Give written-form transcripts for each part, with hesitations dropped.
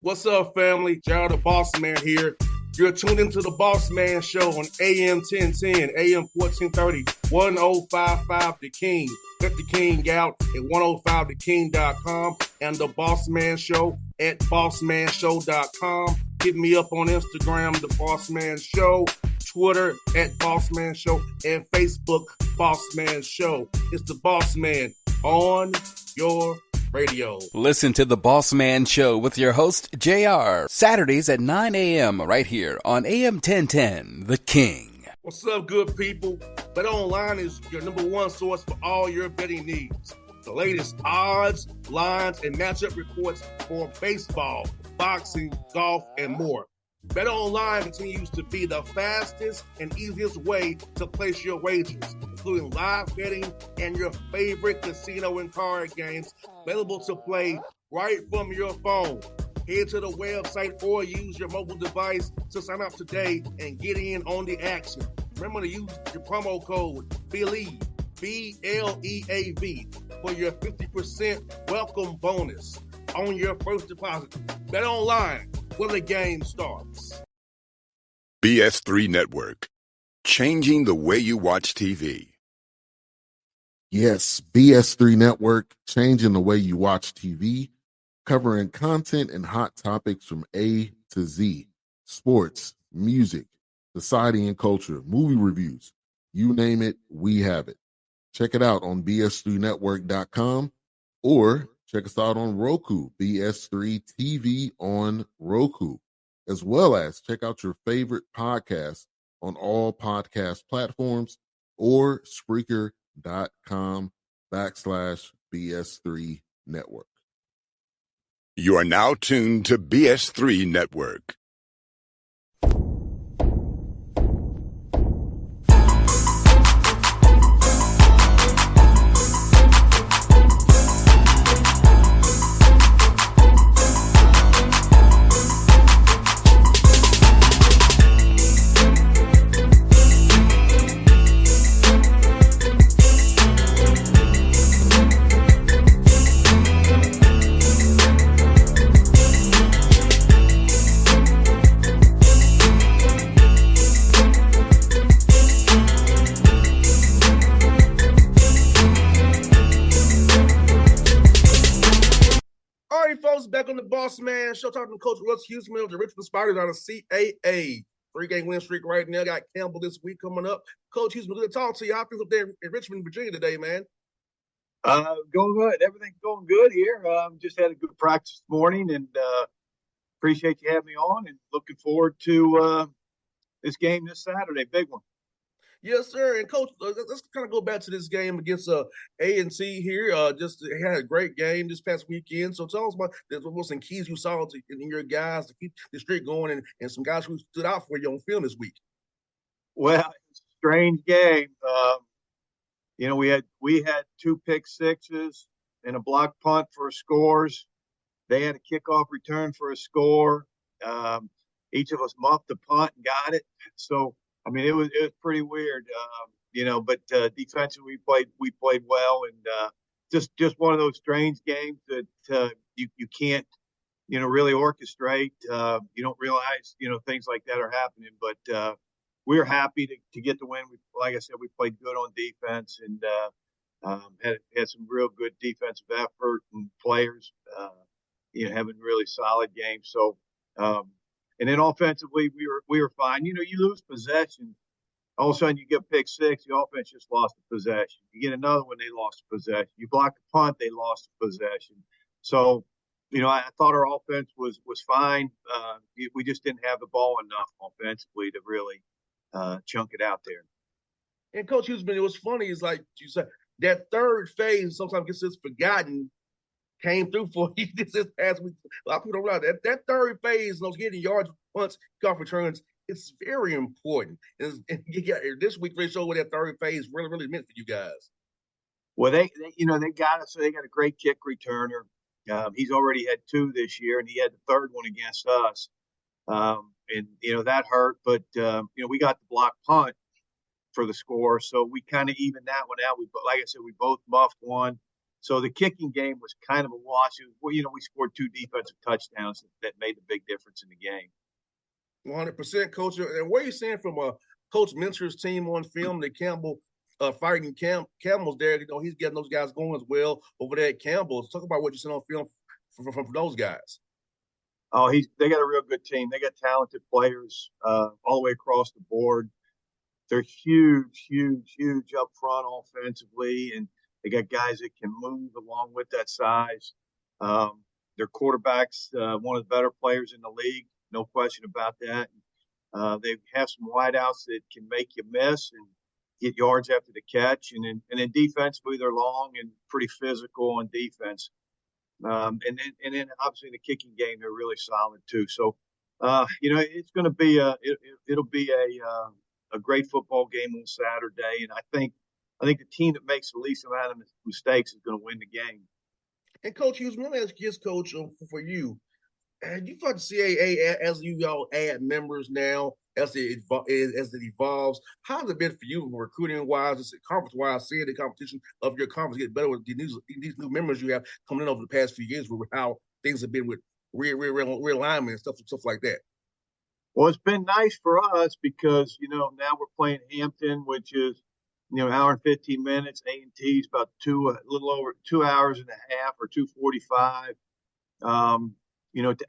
What's up, family? Gerald the Bossman here. You're tuned into the Bossman Show on AM 1010, AM 1430, 1055 The King. Let the King out at 105theking.com and the Bossman Show at bossmanshow.com. Hit me up on Instagram, The Bossman Show, Twitter at Bossman Show, and Facebook, Bossman Show. It's the Bossman on your radio. Listen to the Bossman Show with your host, JR, Saturdays at 9 a.m. right here on AM 1010, The King. What's up, good people? BetOnline is your number one source for all your betting needs. The latest odds, lines, and matchup reports for baseball, boxing, golf, and more. BetOnline continues to be the fastest and easiest way to place your wagers, including live betting and your favorite casino and card games available to play right from your phone. Head to the website or use your mobile device to sign up today and get in on the action. Remember to use your promo code BELIEVE, B-L-E-A-V, for your 50% welcome bonus on your first deposit. BetOnline, where the game starts. BS3 Network, changing the way you watch TV. Yes, BS3 Network, changing the way you watch TV, covering content and hot topics from A to Z, sports, music, society and culture, movie reviews, you name it, we have it. Check it out on bs3network.com or check us out on Roku, BS3 TV on Roku, as well as check out your favorite podcast on all podcast platforms or Spreaker.com/BS3 Network. You are now tuned to BS3 Network. Back on the Bossman Show, talking to Coach Russ Huesman of the Richmond Spiders out of CAA. 3-game win streak right now. Got Campbell this week coming up. Coach Huesman, good to talk to you. How things up there in Richmond, Virginia today, man? Going good. Everything's going good here. Just had a good practice this morning, and appreciate you having me on, and looking forward to this game this Saturday. Big one. Yes, sir. And Coach, let's kind of go back to this game against A&T here. Just had a great game this past weekend. So tell us about some keys you saw in your guys to keep the streak going, and some guys who stood out for you on film this week. Well, it's a strange game. We had 2 pick sixes and a block punt for scores. They had a kickoff return for a score. Each of us muffed the punt and got it. So, I mean, it was pretty weird, but defensively we played well, and just one of those strange games that you can't, really orchestrate. You don't realize, things like that are happening, but we're happy to get the win. Like I said, we played good on defense and had some real good defensive effort and players, having really solid games. So, and then offensively, we were fine. You lose possession. All of a sudden, you get pick six. The offense just lost the possession. You get another one, they lost the possession. You block a punt, they lost the possession. So, I thought our offense was fine. We just didn't have the ball enough offensively to really chunk it out there. And Coach Huesman, it was funny. It's like you said, that third phase sometimes gets forgotten. Came through for you this past week. A lot of people don't realize that third phase, those getting yards, punts, kickoff returns, it's very important. And this week they showed what that third phase really, really meant for you guys. Well, they got us. So they got a great kick returner. He's already had 2 this year, and he had the third one against us. And that hurt, but we got the block punt for the score, so we kind of evened that one out. Like I said, we both muffed one. So the kicking game was kind of a wash. Well, we scored 2 defensive touchdowns that made the big difference in the game. 100%, Coach. And what are you saying from Coach Mentor's team on film, the Campbell fighting Campbell's there? He's getting those guys going as well over there at Campbell's. Talk about what you said on film from those guys. Oh, they got a real good team. They got talented players all the way across the board. They're huge, huge, huge up front offensively, and they got guys that can move along with that size. Their quarterback's one of the better players in the league, no question about that. They have some wideouts that can make you miss and get yards after the catch, and then defensively they're long and pretty physical on defense. And then obviously in the kicking game they're really solid too. So it's going to be it'll be a great football game on Saturday, and I think the team that makes the least amount of mistakes is going to win the game. And Coach Hughes, let me ask this, Coach, for you. And you thought the CAA, as you all add members now, as it evolves, how has it been for you recruiting-wise, conference-wise, seeing the competition of your conference get better with these new members you have coming in over the past few years with how things have been with realignment and stuff like that? Well, it's been nice for us because, now we're playing Hampton, which is, an hour and 15 minutes. A&T is about a little over 2 hours and a half or 2:45.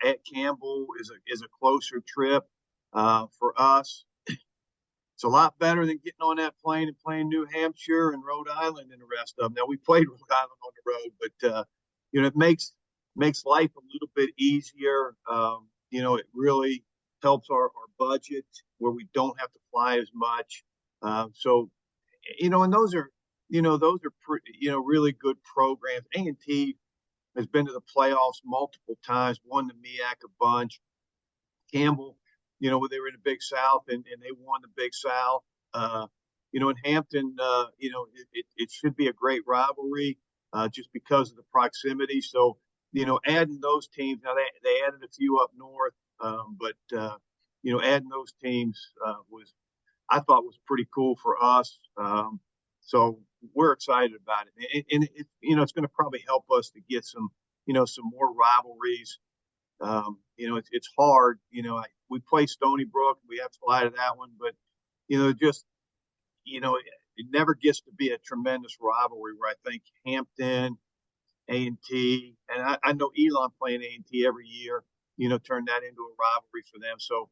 At Campbell is a closer trip for us. It's a lot better than getting on that plane and playing New Hampshire and Rhode Island and the rest of them. Now, we played Rhode Island on the road, but it makes life a little bit easier. It really helps our budget where we don't have to fly as much. And those are really good programs. A&T has been to the playoffs multiple times, won the MEAC a bunch. Campbell, they were in the Big South and they won the Big South. In Hampton, it should be a great rivalry just because of the proximity. So, adding those teams, now they added a few up north, but adding those teams I thought was pretty cool for us. So we're excited about it, and it's going to probably help us to get some more rivalries. It's hard. We play Stony Brook, we have to fly to that one, but it never gets to be a tremendous rivalry where I think Hampton, A&T, and I know Elon playing A&T every year, turn that into a rivalry for them. So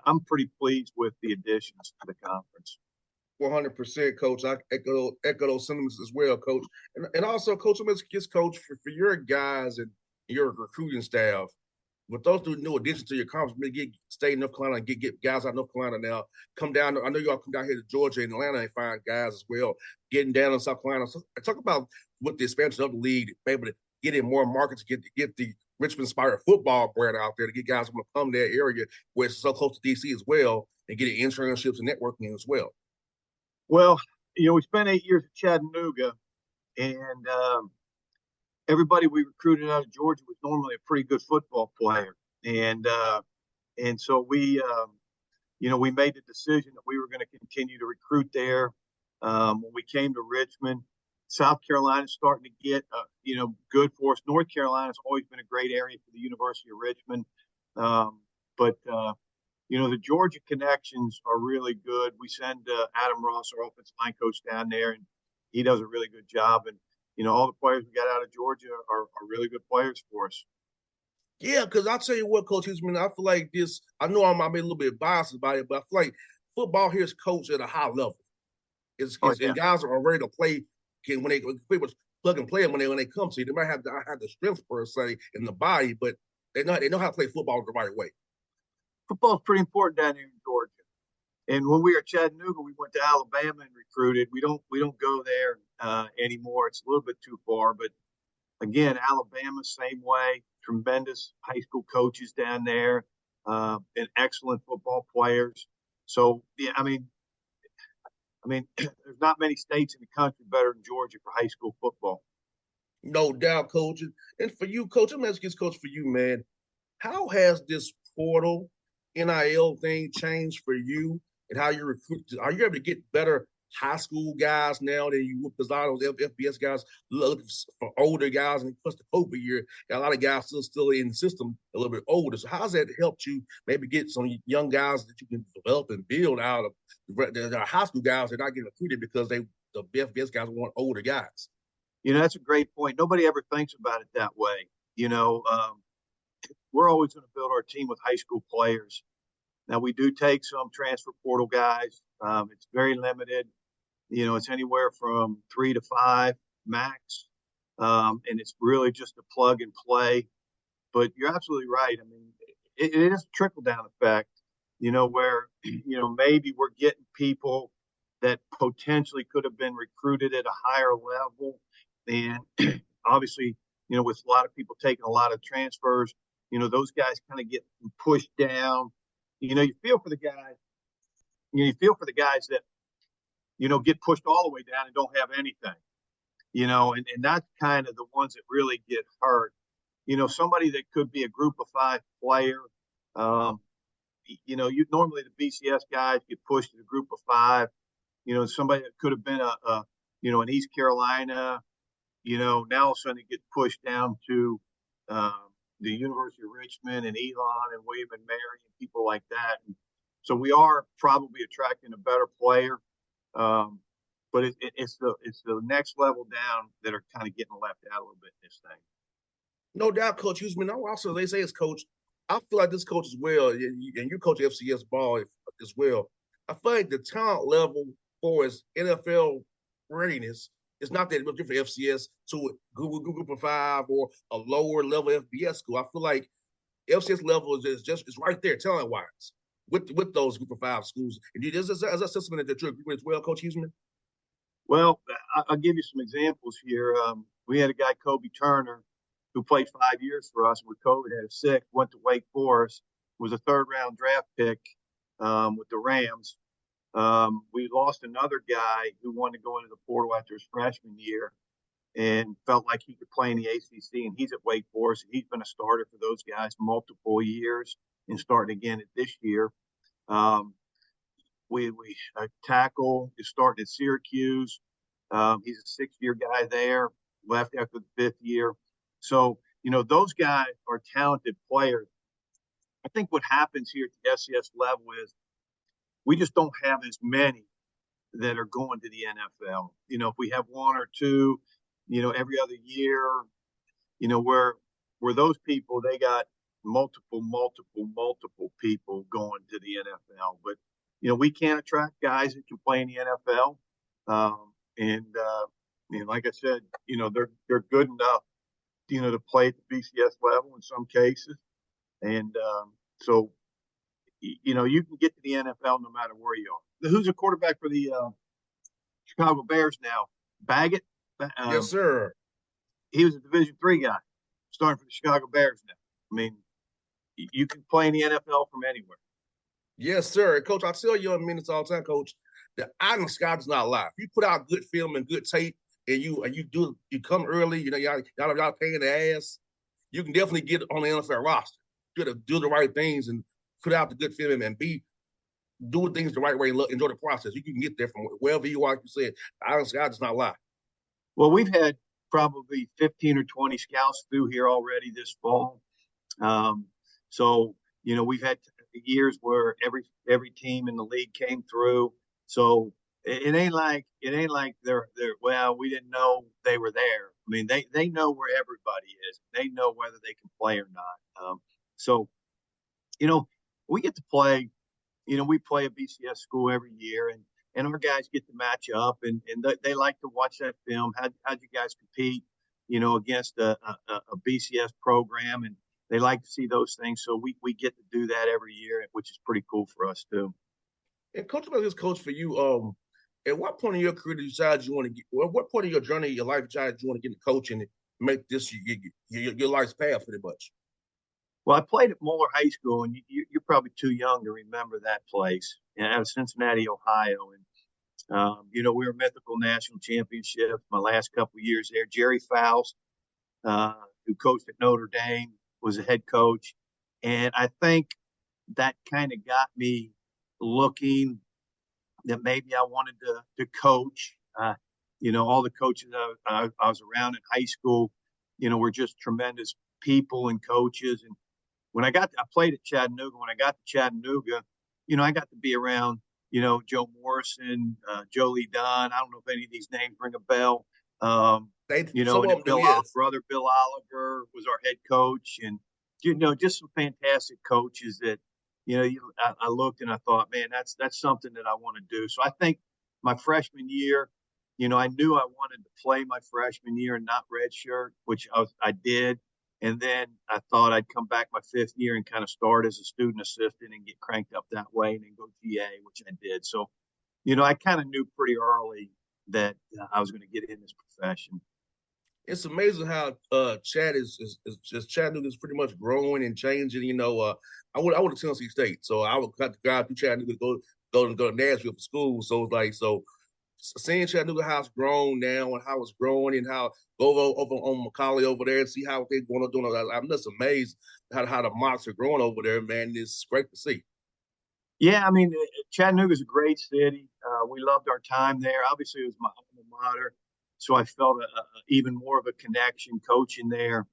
I'm pretty pleased with the additions to the conference. 100%, Coach. I echo those sentiments as well, Coach. And also, Coach, I'm just Coach for your guys and your recruiting staff. With those new additions to your conference, maybe stay in North Carolina and get guys out of North Carolina now. Come down. I know y'all come down here to Georgia and Atlanta and find guys as well. Getting down in South Carolina. So talk about what the expansion of the league, be able to get in more markets, get the Richmond-inspired football brand out there to get guys who want to come to that area where it's so close to D.C. as well and getting internships and networking as well. Well, we spent 8 years at Chattanooga, and everybody we recruited out of Georgia was normally a pretty good football player, and so we made the decision that we were going to continue to recruit there. When we came to Richmond, South Carolina's starting to get good for us. North Carolina's always been a great area for the University of Richmond, but the Georgia connections are really good. We send Adam Ross, our offensive line coach, down there, and he does a really good job. And, all the players we got out of Georgia are really good players for us. Yeah, because I'll tell you what, Coach Huesman, I feel like this, I know I'm a little bit biased about it, but I feel like football here is coached at a high level. And guys are ready to play when they plug and play when they come to you. They might have the strength, per se, in the body, but they know how to play football the right way. Football is pretty important down here in Georgia. And when we were at Chattanooga, we went to Alabama and recruited. We don't go there anymore. It's a little bit too far. But again, Alabama, same way. Tremendous high school coaches down there, and excellent football players. So yeah, I mean, there's not many states in the country better than Georgia for high school football. No doubt, Coach. And for you, Coach, I'm asking this, Coach, for you, man. How has this portal NIL thing changed for you and how you recruit? Are you able to get better high school guys now than you would, because a lot of those FBS guys look for older guys, and plus the COVID year, got a lot of guys still in the system a little bit older. So how's that helped you maybe get some young guys that you can develop and build out of the high school guys that are not getting recruited because the FBS guys want older guys? That's a great point. Nobody ever thinks about it that way. We're always going to build our team with high school players. Now, we do take some transfer portal guys. It's very limited. It's anywhere from 3 to 5 max. And it's really just a plug and play. But you're absolutely right. I mean, it is a trickle-down effect, where, maybe we're getting people that potentially could have been recruited at a higher level. And obviously, with a lot of people taking a lot of transfers, those guys kind of get pushed down. You feel for the guys. You feel for the guys that, get pushed all the way down and don't have anything. And that's kind of the ones that really get hurt. Somebody that could be a group of 5 player. You normally the BCS guys get pushed to the group of 5. Somebody that could have been an East Carolina. Now all of a sudden it gets pushed down to the University of Richmond and Elon and William and Mary and people like that. And so we are probably attracting a better player, but it's the next level down that are kind of getting left out a little bit in this thing. No doubt, Coach Huesman. Also, they say as coach, I feel like this coach as well, and you coach FCS ball as well. I feel like the talent level for his NFL readiness is not that much different for FCS to a group of 5 or a lower level FBS school. I feel like FCS level is right there talent wise with those group of 5 schools. And is that assessment that you agree with as well, Coach Huesman? Well, I'll give you some examples here. We had a guy, Kobe Turner, who played 5 years for us with COVID, had a sick, went to Wake Forest, was a 3rd-round draft pick with the Rams. We lost another guy who wanted to go into the portal after his freshman year and felt like he could play in the ACC, and he's at Wake Forest. He's been a starter for those guys multiple years and starting again this year. We tackle is starting at Syracuse. He's a 6-year guy there, left after the 5th year. So, those guys are talented players. I think what happens here at the FCS level is we just don't have as many that are going to the NFL. If we have 1 or 2, every other year, where those people, they got multiple people going to the NFL. But, we can't attract guys that can play in the NFL. Like I said, they're good enough, to play at the BCS level in some cases. And so, you can get to the NFL no matter where you are. Who's the quarterback for the Chicago Bears now? Baggett? Yes, sir. He was a Division III guy, starting for the Chicago Bears now. I mean, you can play in the NFL from anywhere. Yes, sir. Coach, I tell you in minutes all the time, Coach, the eye in the sky does not lie. If you put out good film and good tape, and you come early, y'all paying the ass, you can definitely get on the NFL roster. You got to do the right things and put out the good film and doing things the right way and enjoy the process. You can get there from wherever you are, like you said. The eye in the sky does not lie. Well, we've had probably 15 or 20 scouts through here already this fall. So, we've had years where every team in the league came through. So it ain't like they're well, we didn't know they were there. I mean, they know where everybody is. They know whether they can play or not. So, we get to play. We play a BCS school every year, and our guys get to match up, and they like to watch that film. How'd you guys compete, against a BCS program, and they like to see those things. So we get to do that every year, which is pretty cool for us too. And Coach, about this coach for you, at what point in your career did you decide you want to get? Well, what point of your journey, your life, decided you want to get into coaching and make this your life's path pretty much? Well, I played at Moeller High School, and you're probably too young to remember that place. Out of Cincinnati, Ohio, and we were mythical national championships. My last couple of years there, Jerry Faust, who coached at Notre Dame, was the head coach, and I think that kind of got me looking, that maybe I wanted to coach. All the coaches I was around in high school, were just tremendous people and coaches. And I played at Chattanooga. When I got to Chattanooga, I got to be around, Joe Morrison, Joe Lee Dunn. I don't know if any of these names ring a bell. And then brother Bill Oliver was our head coach, and just some fantastic coaches that I looked and I thought, man, that's something that I want to do. So I think my freshman year, I knew I wanted to play my freshman year and not redshirt, which I did. And then I thought I'd come back my fifth year and kind of start as a student assistant and get cranked up that way and then go GA, which I did. So, I kind of knew pretty early that I was going to get in this profession. It's amazing how Chattanooga is pretty much growing and changing. I went to Tennessee State, so I would have to drive through Chattanooga to go to Nashville for school. So it's like seeing Chattanooga how it's grown now and how it's growing and how go over on Macaulay over there and see how they're going to do. I'm just amazed how the Mocs are growing over there, man. It's great to see. Yeah, I mean, Chattanooga is a great city. We loved our time there. Obviously, it was my alma mater, so I felt even more of a connection coaching there.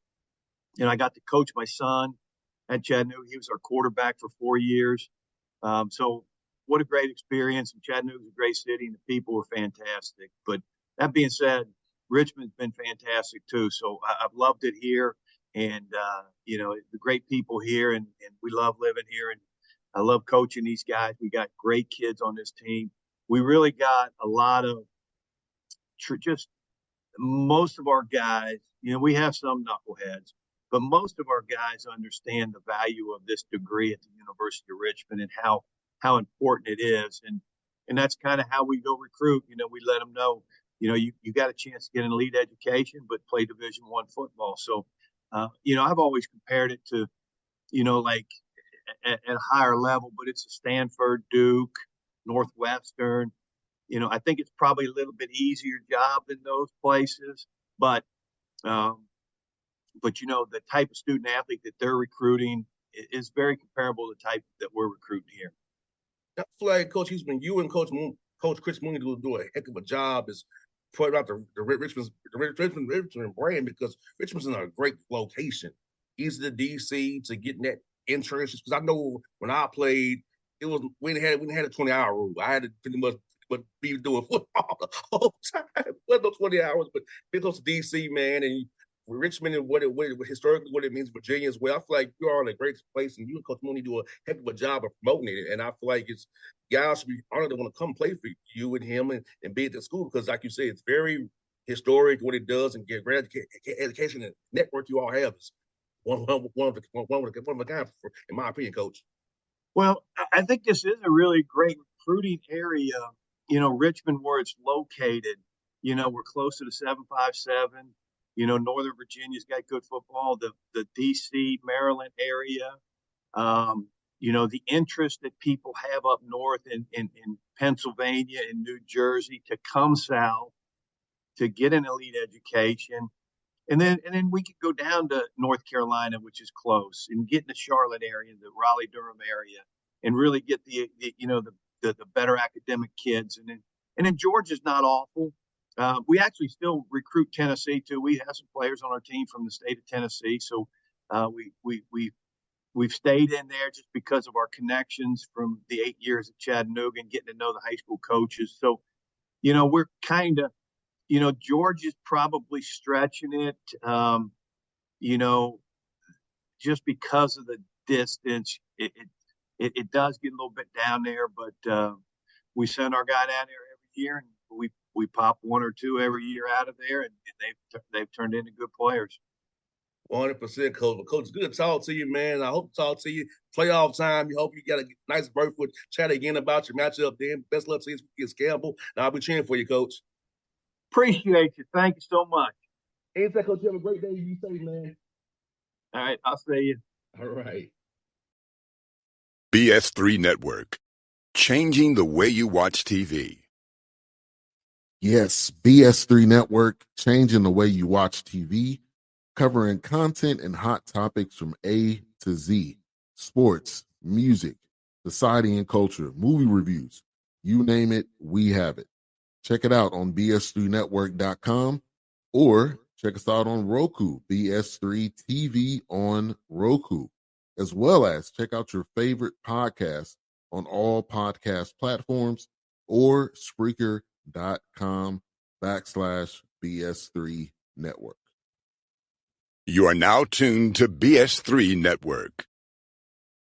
And I got to coach my son at Chattanooga. He was our quarterback for 4 years. So what a great experience. And Chattanooga is a great city, and the people were fantastic. But that being said, Richmond's been fantastic too. So I've loved it here, and the great people here, and we love living here. And I love coaching these guys. We got great kids on this team. We really got a lot of just most of our guys. We have some knuckleheads, but most of our guys understand the value of this degree at the University of Richmond and how important it is. And that's kind of how we go recruit. We let them know, you got a chance to get an elite education, but play Division I football. So, I've always compared it to, like at a higher level, but it's a Stanford, Duke, Northwestern. I think it's probably a little bit easier job than those places, but the type of student athlete that they're recruiting is very comparable to the type that we're recruiting here. I feel like Coach Huesman, you and Coach Chris Mooney do a heck of a job as pointing out the Richmond brand, because Richmond's in a great location, easy to DC to get in that insurance. Because I know when I played, we didn't have a 20-hour rule. I had to pretty much be doing football the whole time. Wasn't no 20 hours, but being close to DC, man, and Richmond and what historically what it means Virginia as well. I feel like you are in a great place, and you and Coach Mooney do a heck of a job of promoting it. And I feel like guys should be honored to want to come play for you and him and be at the school, because, like you said, it's very historic what it does, and get great education and network you all have is one of a kind, in my opinion, Coach. Well, I think this is a really great recruiting area. Richmond, where it's located, we're close to the 757. Northern Virginia's got good football. The DC, Maryland area. The interest that people have up north in Pennsylvania and New Jersey to come south to get an elite education. And then we could go down to North Carolina, which is close, and get in the Charlotte area, the Raleigh-Durham area, and really get the better academic kids. And then Georgia's not awful. We actually still recruit Tennessee too. We have some players on our team from the state of Tennessee, so we've stayed in there just because of our connections from the 8 years at Chattanooga and getting to know the high school coaches. So, we're kind of, Georgia's probably stretching it, just because of the distance. It does get a little bit down there, but we send our guy down there every year, and we pop one or two every year out of there, and they've turned into good players. 100%, Coach. But Coach, good to talk to you, man. I hope to talk to you playoff time. You hope you got a nice berth with chat again about your matchup. Then best luck to you against Campbell. And I'll be cheering for you, Coach. Appreciate you. Thank you so much. Anything, Coach. You have a great day. You safe, man. All right, I'll see you. All right. BS3 Network, changing the way you watch TV. Yes, BS3 Network, changing the way you watch TV, covering content and hot topics from A to Z, sports, music, society and culture, movie reviews, You name it, we have it. Check it out on bs3network.com or check us out on Roku, BS3 TV on Roku, as well as check out your favorite podcast on all podcast platforms or Spreaker.com/BS3 Network. You are now tuned to BS3 Network.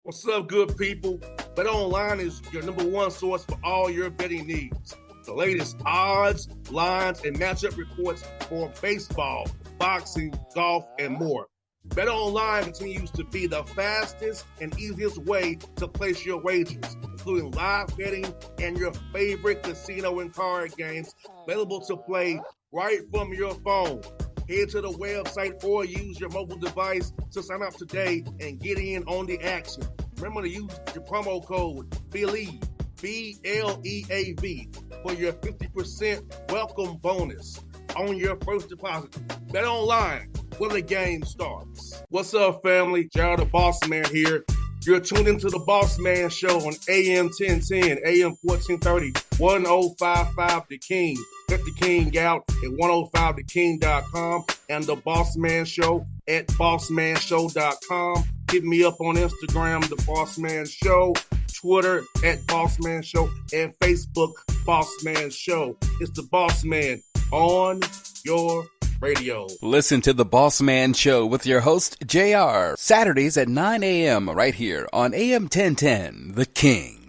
What's up, good people? Bet Online is your number one source for all your betting needs. The latest odds, lines, and matchup reports for baseball, boxing, golf, and more. Bet Online continues to be the fastest and easiest way to place your wagers, including live betting and your favorite casino and card games available to play right from your phone. Head to the website or use your mobile device to sign up today and get in on the action. Remember to use your promo code BELIEVE, BLEAV, for your 50% welcome bonus on your first deposit. Bet Online, where the game starts. What's up, family? Jared the Bossman here. You're tuned into the Bossman Show on AM 1010, AM 1430, 1055 The King. Check The King out at 105theking.com and the Bossman Show at bossmanshow.com. Hit me up on Instagram, The Bossman Show, Twitter at Bossman Show, and Facebook, Bossman Show. It's the Bossman on your radio. Listen to the Bossman Show with your host, JR, Saturdays at 9 a.m. right here on AM 1010, The King.